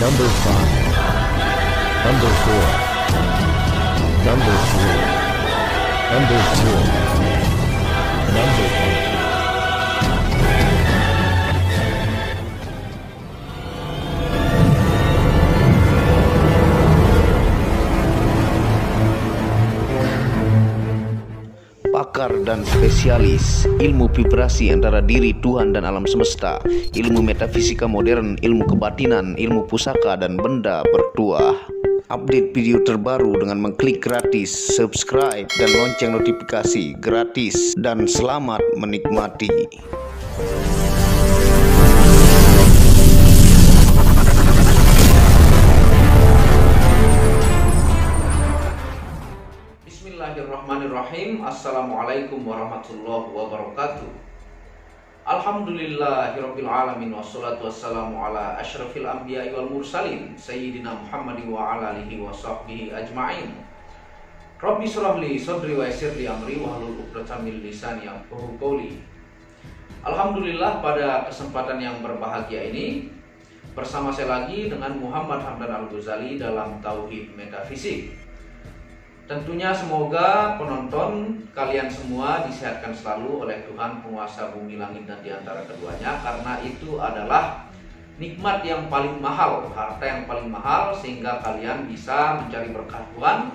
Number 5. Number 4. Number 3. Number 2. Number 1. Pakar dan spesialis ilmu vibrasi antara diri Tuhan dan alam semesta, ilmu metafisika modern, ilmu kebatinan, ilmu pusaka dan benda bertuah. Update video terbaru dengan mengklik gratis, subscribe dan lonceng notifikasi gratis, dan selamat menikmati. Bismillahirrahmanirrahim. Assalamualaikum warahmatullahi wabarakatuh. Alhamdulillahirabbil alamin, wassalatu wassalamu ala asyrafil anbiya'i wal mursalin sayyidina Muhammadin wa ala alihi wa sahbihi ajma'in. Rabbi shrah li sadri wa yassir li amri wahlul 'uqdatam min lisani yafqahu qawli. Alhamdulillah, pada kesempatan yang berbahagia ini bersama saya lagi dengan Muhammad Hamdan Al-Ghazali dalam Tauhid Metafisik. Tentunya semoga penonton kalian semua disehatkan selalu oleh Tuhan penguasa bumi langit dan diantara keduanya, karena itu adalah nikmat yang paling mahal, harta yang paling mahal, sehingga kalian bisa mencari berkah Tuhan,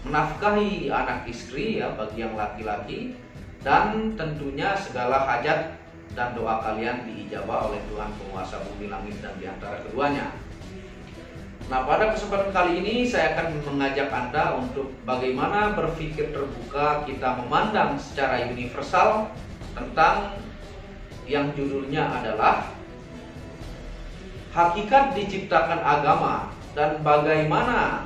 menafkahi anak istri ya bagi yang laki-laki, dan tentunya segala hajat dan doa kalian diijabah oleh Tuhan penguasa bumi langit dan diantara keduanya. Nah, pada kesempatan kali ini saya akan mengajak Anda untuk bagaimana berpikir terbuka kita memandang secara universal tentang yang judulnya adalah hakikat diciptakan agama dan bagaimana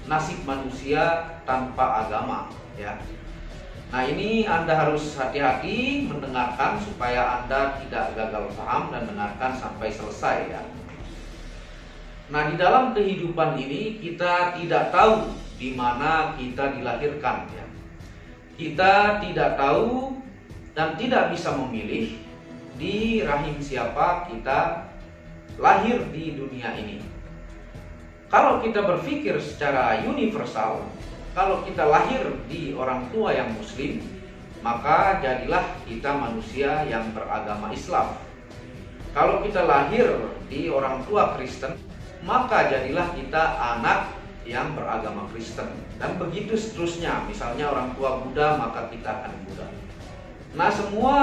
nasib manusia tanpa agama ya. Nah, ini Anda harus hati-hati mendengarkan supaya Anda tidak gagal paham dan dengarkan sampai selesai ya. Nah, di dalam kehidupan ini kita tidak tahu di mana kita dilahirkan ya. Kita tidak tahu dan tidak bisa memilih di rahim siapa kita lahir di dunia ini. Kalau kita berpikir secara universal, kalau kita lahir di orang tua yang muslim, maka jadilah kita manusia yang beragama Islam. Kalau kita lahir di orang tua Kristen, maka jadilah kita anak yang beragama Kristen, dan begitu seterusnya. Misalnya orang tua Buddha, maka kita akan Buddha. Nah, semua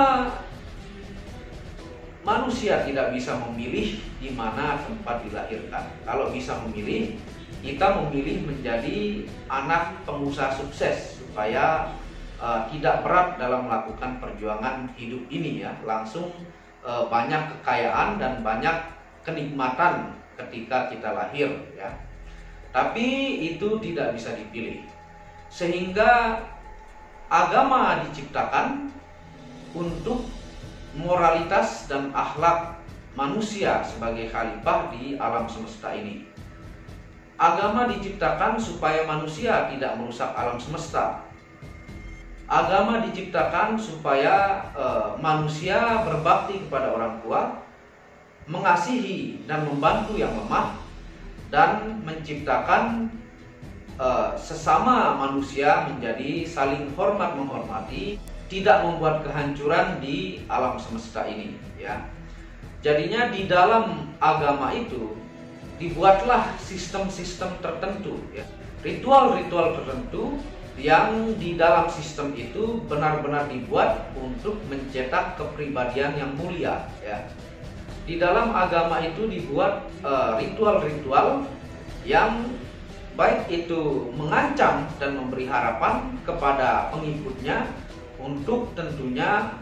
manusia tidak bisa memilih di mana tempat dilahirkan. Kalau bisa memilih, kita memilih menjadi anak pengusaha sukses supaya tidak berat dalam melakukan perjuangan hidup ini ya. Langsung banyak kekayaan dan banyak kenikmatan ketika kita lahir ya. Tapi itu tidak bisa dipilih. Sehingga agama diciptakan untuk moralitas dan akhlak manusia sebagai khalifah di alam semesta ini. Agama diciptakan supaya manusia tidak merusak alam semesta. Agama diciptakan supaya manusia berbakti kepada orang tua, mengasihi dan membantu yang lemah, dan menciptakan sesama manusia menjadi saling hormat menghormati, tidak membuat kehancuran di alam semesta ini ya. Jadinya di dalam agama itu dibuatlah sistem-sistem tertentu ya, ritual-ritual tertentu yang di dalam sistem itu benar-benar dibuat untuk mencetak kepribadian yang mulia ya. Di dalam agama itu dibuat ritual-ritual yang baik itu mengancam dan memberi harapan kepada pengikutnya untuk tentunya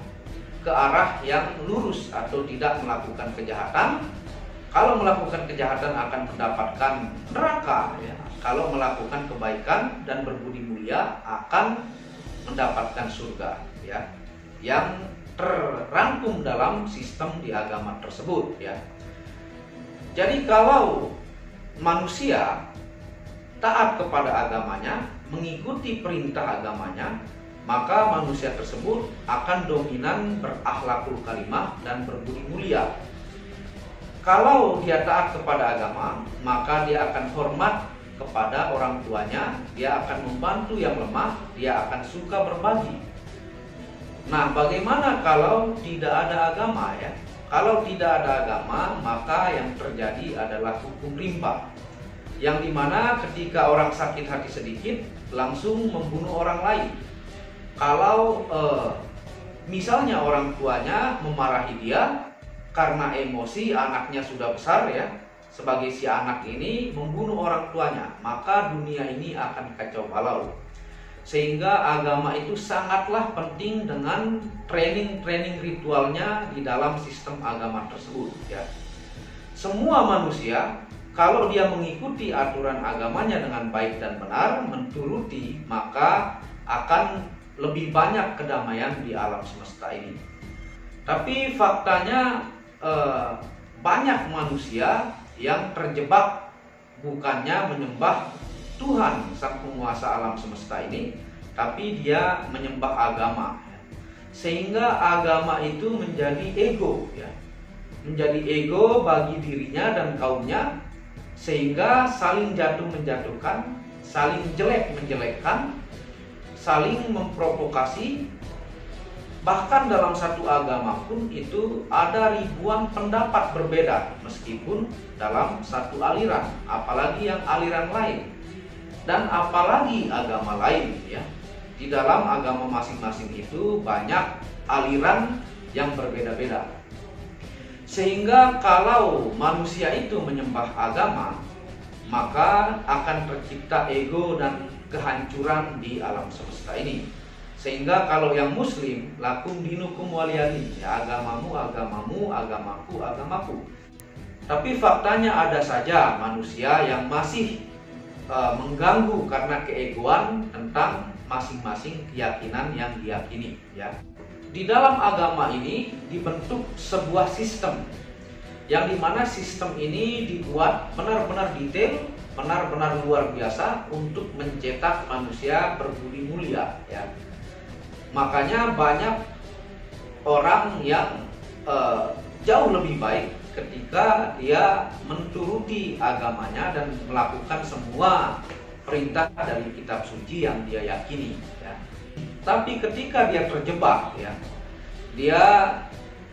ke arah yang lurus atau tidak melakukan kejahatan. Kalau melakukan kejahatan akan mendapatkan neraka ya. Kalau melakukan kebaikan dan berbudi mulia akan mendapatkan surga ya. Yang terrangkum dalam sistem di agama tersebut ya. Jadi kalau manusia taat kepada agamanya, mengikuti perintah agamanya, maka manusia tersebut akan dominan berakhlakul karimah dan berbudi mulia. Kalau dia taat kepada agama, maka dia akan hormat kepada orang tuanya, dia akan membantu yang lemah, dia akan suka berbagi. Nah, bagaimana kalau tidak ada agama ya? Kalau tidak ada agama, maka yang terjadi adalah hukum rimba, yang dimana ketika orang sakit hati sedikit langsung membunuh orang lain. Kalau misalnya orang tuanya memarahi dia karena emosi, anaknya sudah besar ya, sebagai si anak ini membunuh orang tuanya, maka dunia ini akan kacau balau. Sehingga agama itu sangatlah penting dengan training ritualnya di dalam sistem agama tersebut ya. Semua manusia kalau dia mengikuti aturan agamanya dengan baik dan benar, menturuti, maka akan lebih banyak kedamaian di alam semesta ini. Tapi faktanya banyak manusia yang terjebak bukannya menyembah Tuhan sang penguasa alam semesta ini, tapi dia menyembah agama, sehingga agama itu menjadi ego ya, menjadi ego bagi dirinya dan kaumnya, sehingga saling jatuh menjatuhkan, saling jelek menjelekkan, saling memprovokasi. Bahkan dalam satu agama pun itu ada ribuan pendapat berbeda meskipun dalam satu aliran, apalagi yang aliran lain. Dan apalagi agama lain ya. Di dalam agama masing-masing itu banyak aliran yang berbeda-beda. Sehingga kalau manusia itu menyembah agama, maka akan tercipta ego dan kehancuran di alam semesta ini. Sehingga kalau yang muslim, lakum dinukum waliyadin, ya, agamamu agamamu, agamaku agamaku. Tapi faktanya ada saja manusia yang masih mengganggu karena keegoan tentang masing-masing keyakinan yang diyakini ya. Di dalam agama ini dibentuk sebuah sistem yang dimana sistem ini dibuat benar-benar detail, benar-benar luar biasa untuk mencetak manusia berbudi mulia ya. Makanya banyak orang yang jauh lebih baik ketika dia menturuti agamanya dan melakukan semua perintah dari kitab suci yang dia yakini ya. Tapi ketika dia terjebak ya, dia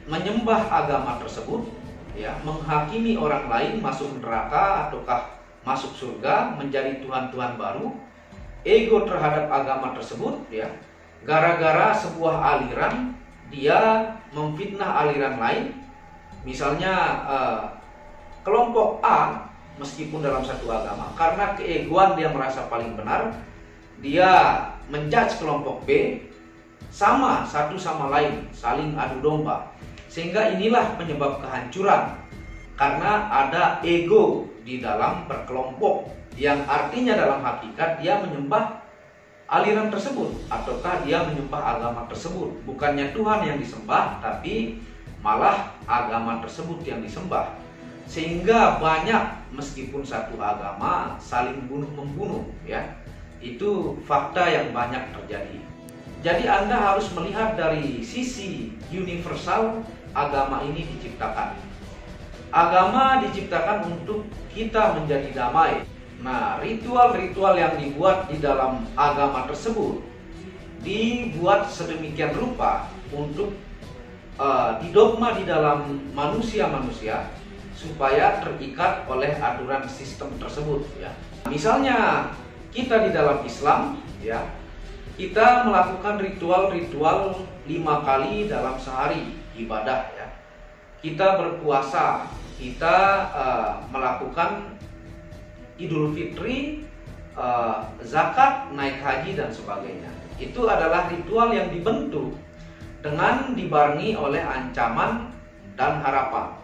menyembah agama tersebut ya, menghakimi orang lain masuk neraka ataukah masuk surga, menjadi tuhan-tuhan baru, ego terhadap agama tersebut ya, gara-gara sebuah aliran dia memfitnah aliran lain. Misalnya kelompok A meskipun dalam satu agama, karena keegoan dia merasa paling benar, dia menjudge kelompok B sama satu sama lain, saling adu domba. Sehingga inilah penyebab kehancuran, karena ada ego di dalam berkelompok, yang artinya dalam hakikat dia menyembah aliran tersebut ataukah dia menyembah agama tersebut. Bukannya Tuhan yang disembah, tapi malah agama tersebut yang disembah. Sehingga banyak meskipun satu agama saling bunuh-membunuh ya. Itu fakta yang banyak terjadi. Jadi Anda harus melihat dari sisi universal agama ini diciptakan. Agama diciptakan untuk kita menjadi damai. Nah, ritual-ritual yang dibuat di dalam agama tersebut dibuat sedemikian rupa untuk didogma di dalam manusia-manusia supaya terikat oleh aturan sistem tersebut ya. Misalnya kita di dalam Islam ya, kita melakukan ritual-ritual 5 kali dalam sehari ibadah ya. Kita berpuasa, kita melakukan Idul Fitri, zakat, naik haji dan sebagainya. Itu adalah ritual yang dibentuk dengan dibarengi oleh ancaman dan harapan.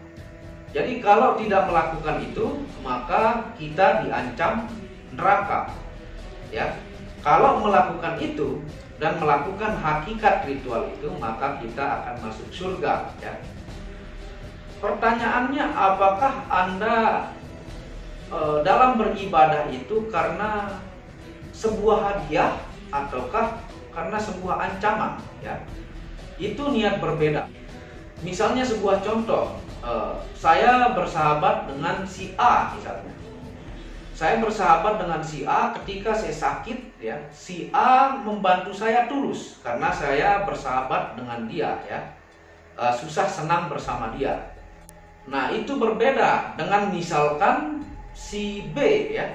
Jadi kalau tidak melakukan itu, maka kita diancam neraka. Ya. Kalau melakukan itu dan melakukan hakikat ritual itu, maka kita akan masuk surga, ya. Pertanyaannya, apakah Anda dalam beribadah itu karena sebuah hadiah ataukah karena sebuah ancaman, ya? Itu niat berbeda. Misalnya sebuah contoh, saya bersahabat dengan si A misalnya. Saya bersahabat dengan si A ketika saya sakit, ya. Si A membantu saya tulus karena saya bersahabat dengan dia, ya. Susah senang bersama dia. Nah, itu berbeda dengan misalkan si B, ya.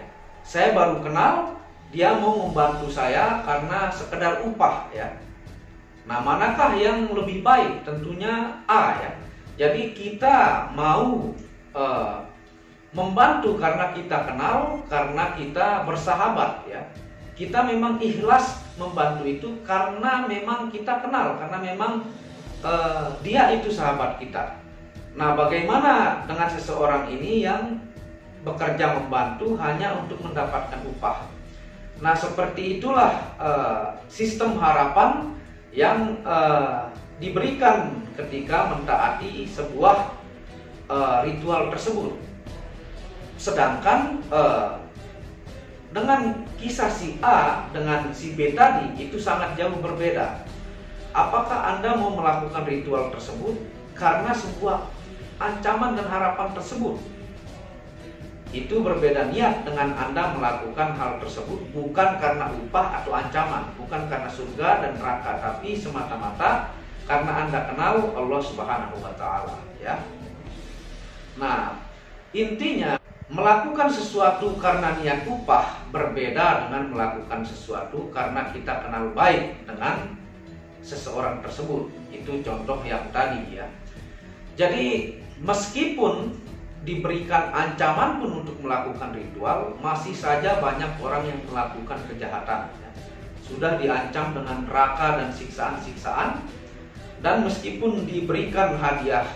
Saya baru kenal, dia mau membantu saya karena sekedar upah, ya. Nah, manakah yang lebih baik? Tentunya A, ya. Jadi kita mau membantu karena kita kenal, karena kita bersahabat, ya. Kita memang ikhlas membantu itu karena memang kita kenal, karena memang dia itu sahabat kita. Nah, bagaimana dengan seseorang ini yang bekerja membantu hanya untuk mendapatkan upah? Nah, seperti itulah sistem harapan yang diberikan ketika mentaati sebuah ritual tersebut. Sedangkan dengan kisah si A dengan si B tadi itu sangat jauh berbeda. Apakah Anda mau melakukan ritual tersebut karena sebuah ancaman dan harapan tersebut? Itu berbeda niat dengan Anda melakukan hal tersebut bukan karena upah atau ancaman, bukan karena surga dan neraka, tapi semata-mata karena Anda kenal Allah Subhanahu wa Ta'ala, ya. Nah, intinya melakukan sesuatu karena niat upah berbeda dengan melakukan sesuatu karena kita kenal baik dengan seseorang tersebut. Itu contoh yang tadi, ya. Jadi meskipun diberikan ancaman pun untuk melakukan ritual, masih saja banyak orang yang melakukan kejahatan, ya. Sudah diancam dengan neraka dan siksaan-siksaan, dan meskipun diberikan hadiah,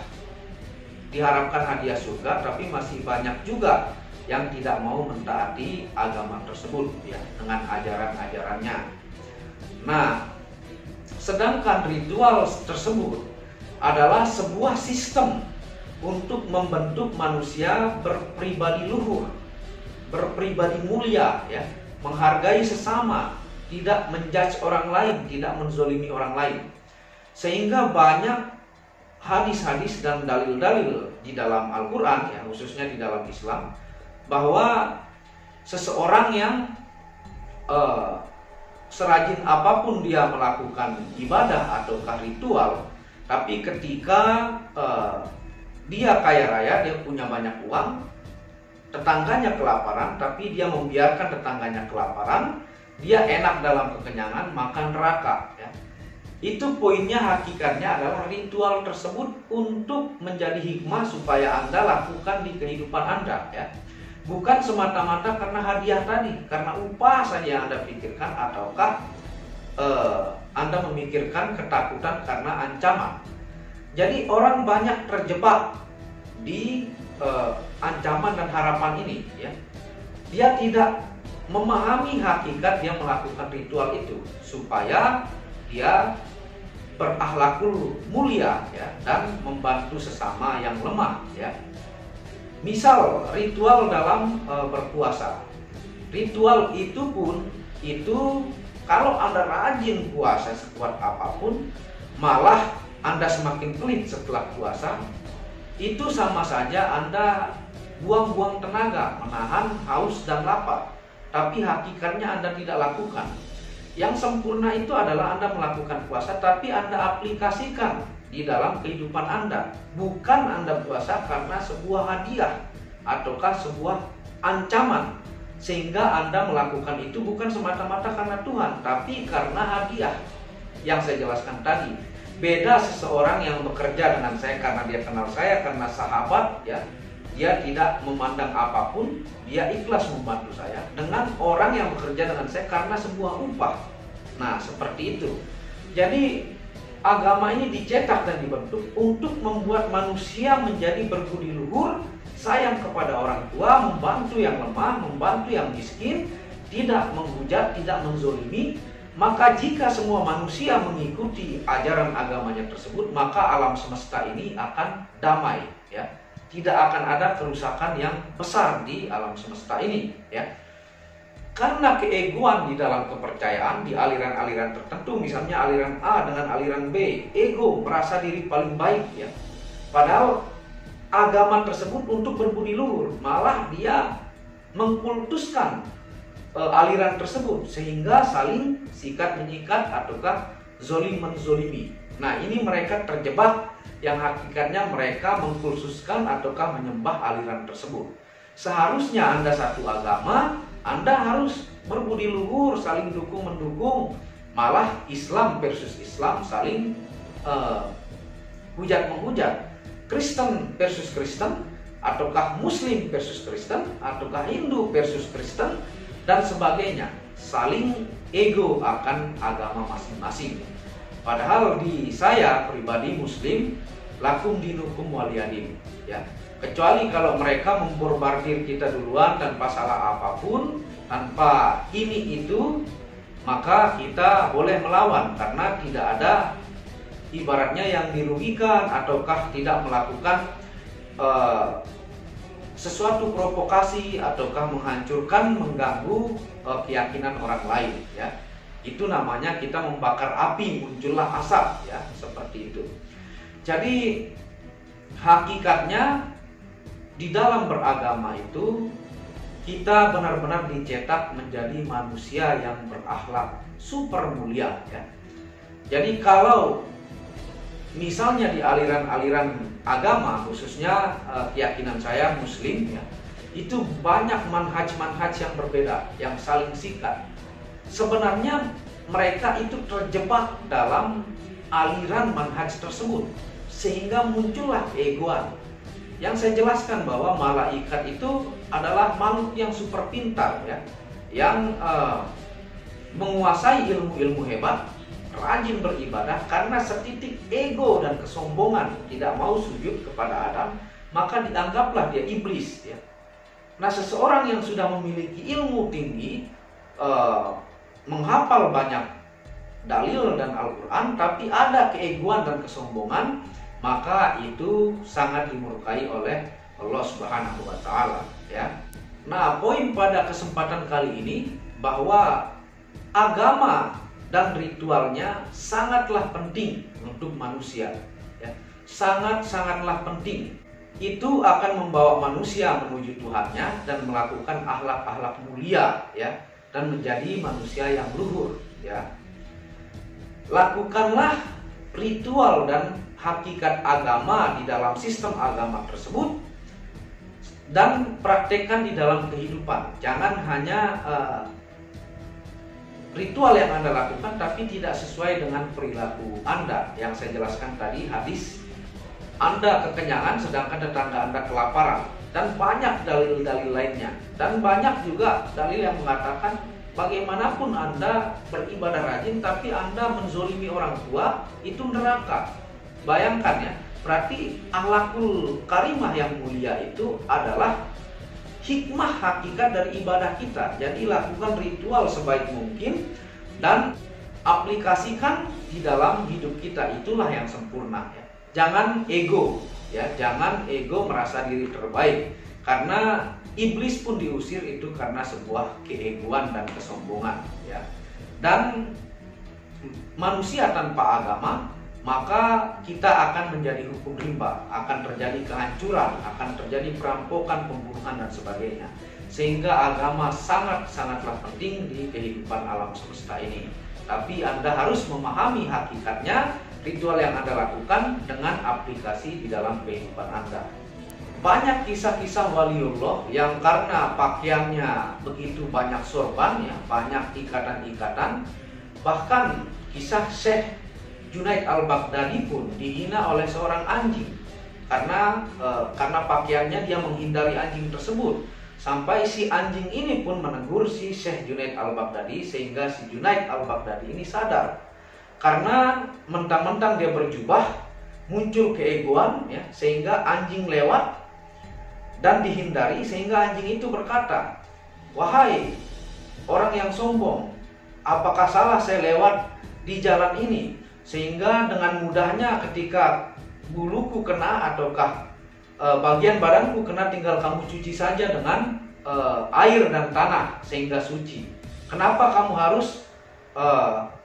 diharapkan hadiah surga, tapi masih banyak juga yang tidak mau mentaati agama tersebut, ya, dengan ajaran-ajarannya. Nah, sedangkan ritual tersebut adalah sebuah sistem untuk membentuk manusia berpribadi luhur, berpribadi mulia, ya, menghargai sesama, tidak menjudge orang lain, tidak menzolimi orang lain. Sehingga banyak hadis-hadis dan dalil-dalil di dalam Al-Quran, ya, khususnya di dalam Islam, bahwa seseorang yang serajin apapun dia melakukan ibadah ataukah ritual, tapi ketika dia kaya raya, dia punya banyak uang, tetangganya kelaparan, tapi dia membiarkan tetangganya kelaparan, dia enak dalam kekenyangan, makan neraka, ya. Itu poinnya, hakikatnya adalah ritual tersebut untuk menjadi hikmah supaya Anda lakukan di kehidupan Anda, ya. Bukan semata-mata karena hadiah tadi, karena upah saja Anda pikirkan, ataukah Anda memikirkan ketakutan karena ancaman. Jadi orang banyak terjebak di ancaman dan harapan ini, ya. Dia tidak memahami hakikat dia melakukan ritual itu supaya dia berakhlakul mulia, ya, dan membantu sesama yang lemah, ya. Misal ritual dalam berpuasa. Ritual itu pun kalau Anda rajin puasa sekuat apapun, malah Anda semakin pelit setelah puasa, itu sama saja Anda buang-buang tenaga menahan haus dan lapar, tapi hakikatnya Anda tidak lakukan. Yang sempurna itu adalah Anda melakukan puasa, tapi Anda aplikasikan di dalam kehidupan Anda. Bukan Anda puasa karena sebuah hadiah ataukah sebuah ancaman, sehingga Anda melakukan itu bukan semata-mata karena Tuhan, tapi karena hadiah yang saya jelaskan tadi. Beda seseorang yang bekerja dengan saya karena dia kenal saya, karena sahabat, ya, dia tidak memandang apapun, dia ikhlas membantu saya, dengan orang yang bekerja dengan saya karena sebuah upah. Nah, seperti itu. Jadi agama ini dicetak dan dibentuk untuk membuat manusia menjadi berbudi luhur, sayang kepada orang tua, membantu yang lemah, membantu yang miskin, tidak menghujat, tidak menzolimi. Maka jika semua manusia mengikuti ajaran agamanya tersebut, maka alam semesta ini akan damai, ya. Tidak akan ada kerusakan yang besar di alam semesta ini, ya. Karena keegoan di dalam kepercayaan di aliran-aliran tertentu, misalnya aliran A dengan aliran B, ego, merasa diri paling baik, ya. Padahal agama tersebut untuk berbudi luhur, malah dia mengkultuskan aliran tersebut sehingga saling sikat menyikat ataukah zolim menzolimi. Nah, ini mereka terjebak yang hakikatnya mereka mengkhususkan ataukah menyembah aliran tersebut. Seharusnya Anda satu agama, Anda harus berbudi luhur, saling dukung mendukung. Malah Islam versus Islam saling hujat menghujat. Kristen versus Kristen, ataukah Muslim versus Kristen, ataukah Hindu versus Kristen, dan sebagainya. Saling ego akan agama masing-masing. Padahal di saya pribadi Muslim, lakum dinukum waliyadin, ya. Kecuali kalau mereka memborbardir kita duluan tanpa salah apapun, tanpa ini itu, maka kita boleh melawan karena tidak ada ibaratnya yang dirugikan ataukah tidak melakukan sesuatu provokasi ataukah menghancurkan, mengganggu keyakinan orang lain, ya. Itu namanya kita membakar api, muncullah asap, ya, seperti itu. Jadi hakikatnya di dalam beragama itu kita benar-benar dicetak menjadi manusia yang berakhlak super mulia, ya. Jadi kalau misalnya di aliran-aliran agama, khususnya keyakinan saya Muslim, ya, itu banyak manhaj-manhaj yang berbeda, yang saling sikat. Sebenarnya mereka itu terjebak dalam aliran manhaj tersebut, sehingga muncullah keegoan. Yang saya jelaskan bahwa malaikat itu adalah makhluk yang super pintar, ya, yang menguasai ilmu-ilmu hebat, rajin beribadah. Karena setitik ego dan kesombongan tidak mau sujud kepada Adam, maka dianggaplah dia iblis, ya. Nah, seseorang yang sudah memiliki ilmu tinggi, menghafal banyak dalil dan Al-Quran, tapi ada keegoan dan kesombongan, maka itu sangat dimurkai oleh Allah Subhanahu wa Ta'ala, ya. Nah, poin pada kesempatan kali ini bahwa agama dan ritualnya sangatlah penting untuk manusia, ya. Sangat-sangatlah penting. Itu akan membawa manusia menuju Tuhannya dan melakukan akhlak-akhlak mulia, ya, dan menjadi manusia yang luhur, ya. Lakukanlah ritual dan hakikat agama di dalam sistem agama tersebut dan praktekkan di dalam kehidupan. Jangan hanya ritual yang Anda lakukan tapi tidak sesuai dengan perilaku Anda. Yang saya jelaskan tadi hadis, Anda kekenyangan sedangkan tetangga Anda kelaparan, dan banyak dalil-dalil lainnya. Dan banyak juga dalil yang mengatakan bagaimanapun Anda beribadah rajin tapi Anda menzolimi orang tua, itu neraka. Bayangkan, ya, berarti akhlakul karimah yang mulia itu adalah hikmah hakikat dari ibadah kita. Jadi lakukan ritual sebaik mungkin dan aplikasikan di dalam hidup kita, itulah yang sempurna, ya. Jangan ego, ya, jangan ego merasa diri terbaik, karena iblis pun diusir itu karena sebuah keegoan dan kesombongan, ya. Dan manusia tanpa agama, maka kita akan menjadi hukum rimba, akan terjadi kehancuran, akan terjadi perampokan, pembunuhan, dan sebagainya. Sehingga agama sangat-sangatlah penting di kehidupan alam semesta ini. Tapi Anda harus memahami hakikatnya, ritual yang Anda lakukan dengan aplikasi di dalam kehidupan Anda. Banyak kisah-kisah waliullah yang karena pakaiannya begitu banyak sorban, ya, banyak ikatan-ikatan. Bahkan kisah Syekh Junaid al-Baghdadi pun dihina oleh seorang anjing karena pakaiannya dia menghindari anjing tersebut, sampai si anjing ini pun menegur si Syekh Junaid al-Baghdadi, sehingga si Junaid al-Baghdadi ini sadar. Karena mentang-mentang dia berjubah, muncul keegoan, ya, sehingga anjing lewat dan dihindari, sehingga anjing itu berkata, "Wahai orang yang sombong, apakah salah saya lewat di jalan ini? Sehingga dengan mudahnya ketika buluku kena ataukah bagian badanku kena, tinggal kamu cuci saja dengan air dan tanah sehingga suci. Kenapa kamu harus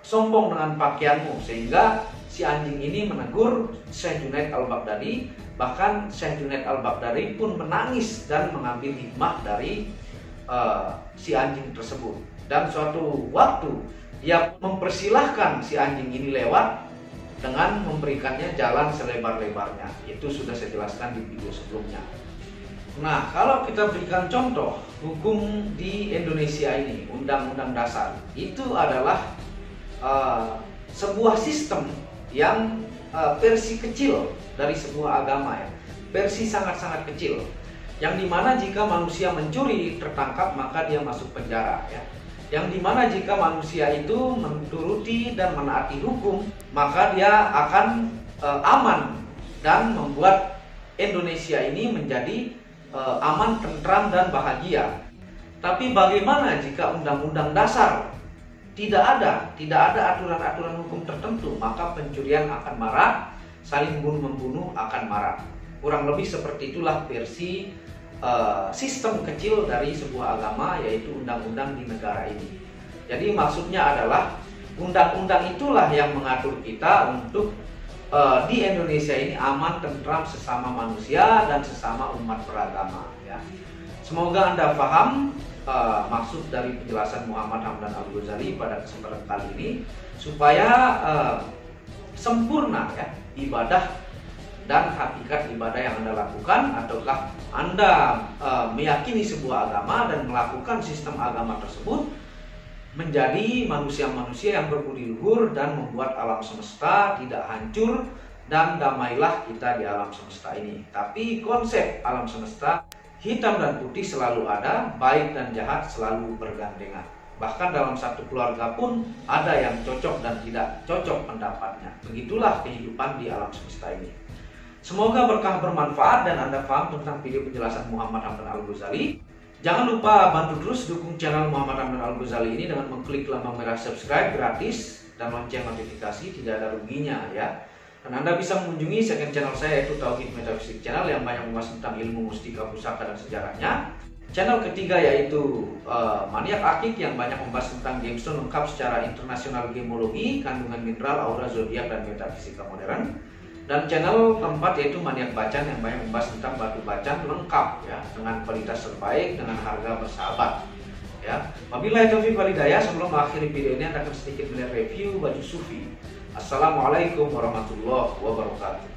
sombong dengan pakaianmu?" Sehingga si anjing ini menegur Syekh Junaid al-Baghdadi Bahkan Syekh Junaid Al-Baghdadi pun menangis dan mengambil hikmah dari si anjing tersebut. Dan suatu waktu dia mempersilahkan si anjing ini lewat dengan memberikannya jalan selebar-lebarnya. Itu sudah saya jelaskan di video sebelumnya. Nah, kalau kita berikan contoh hukum di Indonesia ini, Undang-Undang Dasar, itu adalah sebuah sistem yang versi kecil dari sebuah agama ya, versi sangat-sangat kecil, yang dimana jika manusia mencuri tertangkap maka dia masuk penjara ya, yang dimana jika manusia itu menuruti dan menaati hukum maka dia akan aman dan membuat Indonesia ini menjadi aman, tentram, dan bahagia. Tapi bagaimana jika Undang-Undang Dasar tidak ada aturan-aturan hukum tertentu, maka pencurian akan marak, saling bunuh-membunuh akan marak. Kurang lebih seperti itulah versi sistem kecil dari sebuah agama, yaitu undang-undang di negara ini. Jadi maksudnya adalah undang-undang itulah yang mengatur kita untuk di Indonesia ini aman, tentram, sesama manusia dan sesama umat beragama ya. Semoga Anda paham maksud dari penjelasan Muhammad Hamdan Al-Ghazali pada kesempatan kali ini, supaya sempurna ya ibadah dan hakikat ibadah yang Anda lakukan, ataukah Anda meyakini sebuah agama dan melakukan sistem agama tersebut menjadi manusia-manusia yang berbudi luhur dan membuat alam semesta tidak hancur, dan damailah kita di alam semesta ini. Tapi konsep alam semesta hitam dan putih selalu ada, baik dan jahat selalu bergandengan. Bahkan dalam satu keluarga pun ada yang cocok dan tidak cocok pendapatnya. Begitulah kehidupan di alam semesta ini. Semoga berkah bermanfaat dan Anda paham tentang video penjelasan Muhammad Hamdan Al-Ghazali. Jangan lupa bantu terus dukung channel Muhammad Hamdan Al-Ghazali ini dengan mengklik lambang merah subscribe gratis dan lonceng notifikasi, tidak ada ruginya ya. Dan Anda bisa mengunjungi second channel saya, yaitu Tauhid Metafisik Channel, yang banyak membahas tentang ilmu mustika, pusaka, dan sejarahnya. Channel ketiga yaitu Maniak Akik, yang banyak membahas tentang gemstone lengkap secara internasional, gemologi, kandungan mineral, aura, zodiak, dan metafisika modern. Dan channel keempat yaitu Maniak Bacan, yang banyak membahas tentang batu bacan lengkap ya, dengan kualitas terbaik dengan harga bersahabat ya. Wabillahi taufiq wal hidayah. Sebelum mengakhiri video ini, Anda akan sedikit melihat review baju sufi. Assalamualaikum warahmatullahi wabarakatuh.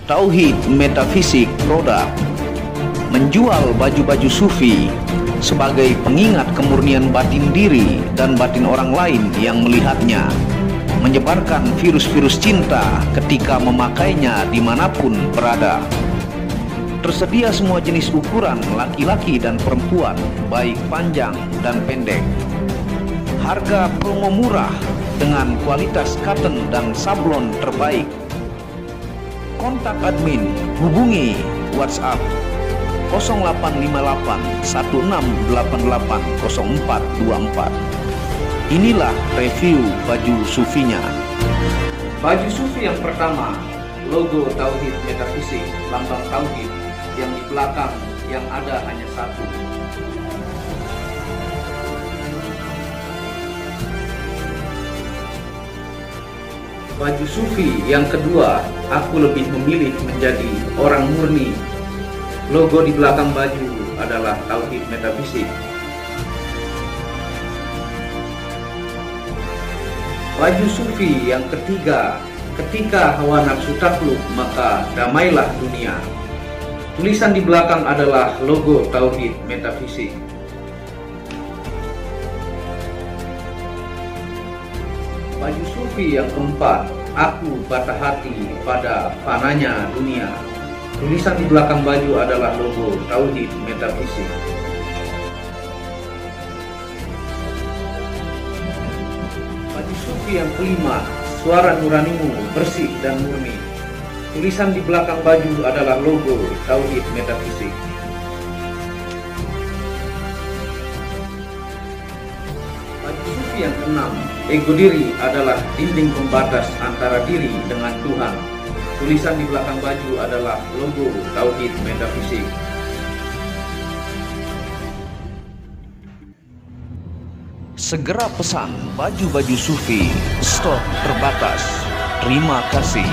Tauhid Metafisik Produk menjual baju-baju sufi sebagai pengingat kemurnian batin diri dan batin orang lain yang melihatnya, menyebarkan virus-virus cinta ketika memakainya dimanapun berada. Tersedia semua jenis ukuran laki-laki dan perempuan, baik panjang dan pendek. Harga promo murah dengan kualitas cotton dan sablon terbaik. Kontak admin, hubungi WhatsApp 0858 1688 0424. Inilah review baju sufinya. Baju sufi yang pertama, logo Tauhid Metafisik, lambang Tauhid, yang di belakang yang ada hanya satu. Baju sufi yang kedua, aku lebih memilih menjadi orang murni. Logo di belakang baju adalah Tauhid Metafisik. Baju sufi yang ketiga, ketika hawa nafsu takluk maka damailah dunia. Tulisan di belakang adalah logo Tauhid Metafisik. Baju sufi yang keempat, aku patah hati pada fananya dunia. Tulisan di belakang baju adalah logo Tauhid Metafisik. Baju sufi yang kelima, suara nuranimu bersih dan murni. Tulisan di belakang baju adalah logo Tauhid Metafisik. Baju sufi yang keenam, ego diri adalah dinding pembatas antara diri dengan Tuhan. Tulisan di belakang baju adalah logo Tauhid Metafisik. Segera pesan baju-baju sufi, stok terbatas. Terima kasih.